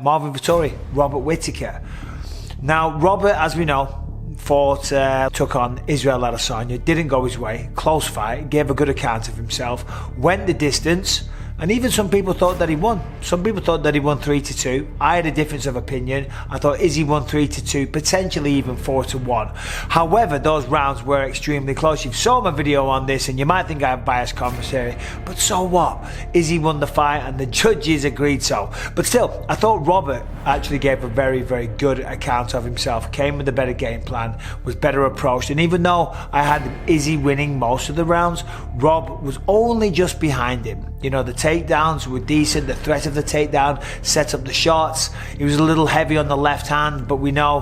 Marvin Vettori, Robert Whittaker. Now, Robert, as we know, took on Israel Adesanya, didn't go his way, close fight, gave a good account of himself, went the distance, and even some people thought that he won. Some people thought that he won 3-2. I had a difference of opinion. I thought Izzy won 3-2, potentially even 4-1. However, those rounds were extremely close. You've saw my video on this and you might think I have biased commentary, but so what? Izzy won the fight and the judges agreed so. But still, I thought Robert actually gave a very, very good account of himself, came with a better game plan, was better approached, and even though I had Izzy winning most of the rounds, Rob was only just behind him. You know, the takedowns were decent, the threat of the takedown set up the shots. He was a little heavy on the left hand, but we know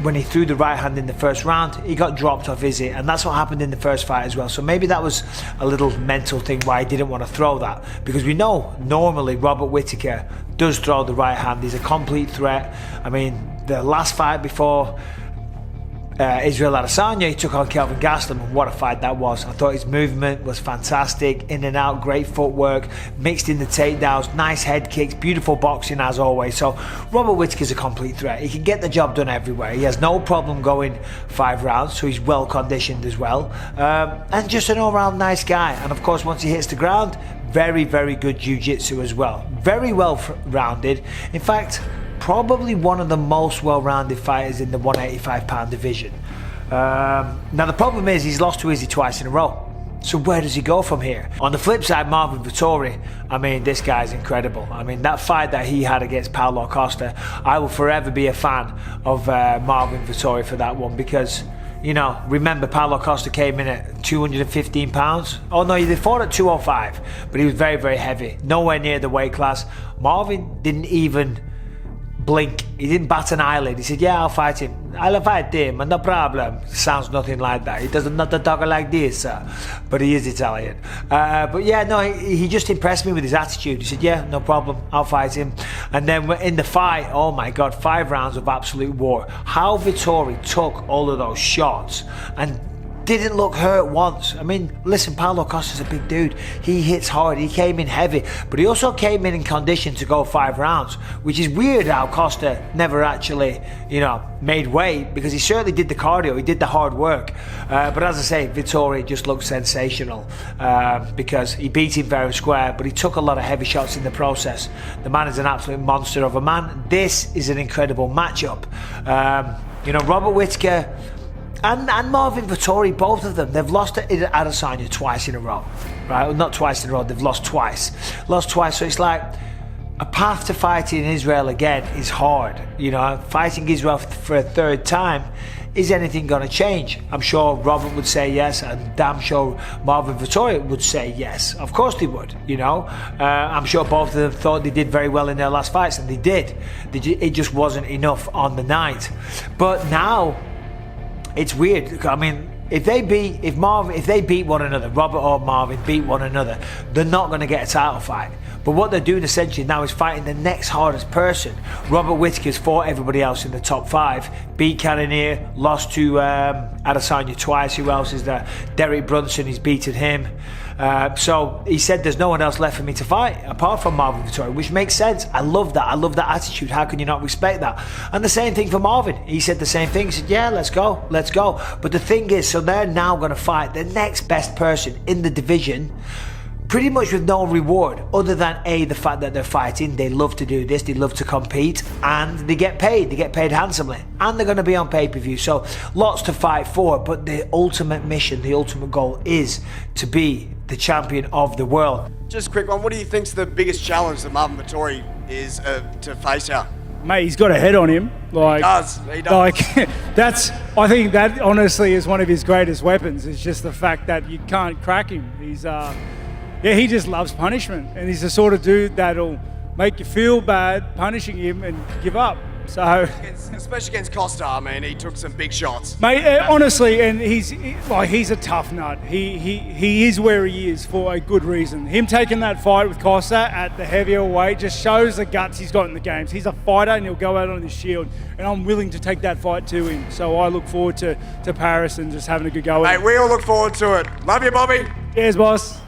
when he threw the right hand in the first round, he got dropped off Izzy, and that's what happened in the first fight as well. So maybe that was a little mental thing why he didn't want to throw that, because we know normally Robert Whittaker does throw the right hand. He's a complete threat. I mean, the last fight before Israel Adesanya, he took on Kelvin Gastelum, and what a fight that was. I thought his movement was fantastic, in and out, great footwork, mixed in the takedowns, nice head kicks, beautiful boxing as always. So Robert Whittaker's a complete threat. He can get the job done everywhere. He has no problem going 5 rounds, so he's well conditioned as well, and just an all-round nice guy. And of course, once he hits the ground, very, very good jiu-jitsu as well. Very well rounded. In fact, probably one of the most well-rounded fighters in the 185-pound division. Now the problem is he's lost to Izzy twice in a row. So where does he go from here? On the flip side, Marvin Vettori, I mean, this guy's incredible. I mean, that fight that he had against Paulo Costa, I will forever be a fan of Marvin Vettori for that one, because, you know, remember Paulo Costa came in at 215 pounds. Oh no, they fought at 205, but he was very, very heavy. Nowhere near the weight class. Marvin didn't even blink. He didn't bat an eyelid. He said, yeah, I'll fight him. I'll fight him, no problem. Sounds nothing like that. He doesn't not talk like this, but he is Italian. But yeah, no, he just impressed me with his attitude. He said, yeah, no problem, I'll fight him. And then in the fight, oh my God, 5 rounds of absolute war. How Vettori took all of those shots and didn't look hurt once. I mean, listen, Paulo Costa's a big dude. He hits hard. He came in heavy, but he also came in condition to go 5 rounds, which is weird how Costa never actually, you know, made weight, because he certainly did the cardio. He did the hard work. But as I say, Vettori just looked sensational because he beat him fair and square, but he took a lot of heavy shots in the process. The man is an absolute monster of a man. This is an incredible matchup. You know, Robert Whittaker and Marvin Vettori, both of them, they've lost to Adesanya twice in a row, right? Well, not twice in a row, they've lost twice. So it's like a path to fighting Israel again is hard. You know, fighting Israel for a 3rd time, is anything going to change? I'm sure Robert would say yes, and damn sure Marvin Vettori would say yes. Of course they would, you know. I'm sure both of them thought they did very well in their last fights, and they did. It just wasn't enough on the night. But now, it's weird. I mean, if they beat one another, Robert or Marvin beat one another, they're not going to get a title fight. But what they're doing essentially now is fighting the next hardest person. Robert Whittaker's fought everybody else in the top 5. Beat Cannonier, lost to Adesanya twice. Who else is there? Derek Brunson, he's beaten him. So he said there's no one else left for me to fight apart from Marvin Vettori, which makes sense. I love that. I love that attitude. How can you not respect that? And the same thing for Marvin. He said the same thing. He said, yeah, let's go. But the thing is, so they're now going to fight the next best person in the division, pretty much with no reward other than the fact that they're fighting. They love to do this, they love to compete, and they get paid handsomely, and they're going to be on pay-per-view. So lots to fight for, but the ultimate mission, the ultimate goal is to be the champion of the world. Just a quick one, what do you think's the biggest challenge that Marvin Vettori is to face here? Mate, he's got a head on him. Like, he does. Like, I think that honestly is one of his greatest weapons. It's just the fact that you can't crack him. He's yeah, he just loves punishment, and he's the sort of dude that'll make you feel bad punishing him and give up. So, especially against Costa, I mean, he took some big shots. Mate, honestly, and he's a tough nut. He is where he is for a good reason. Him taking that fight with Costa at the heavier weight just shows the guts he's got in the games. He's a fighter, and he'll go out on his shield, and I'm willing to take that fight to him. So I look forward to Paris and just having a good go. Mate, we all look forward to it. Love you, Bobby. Cheers, boss.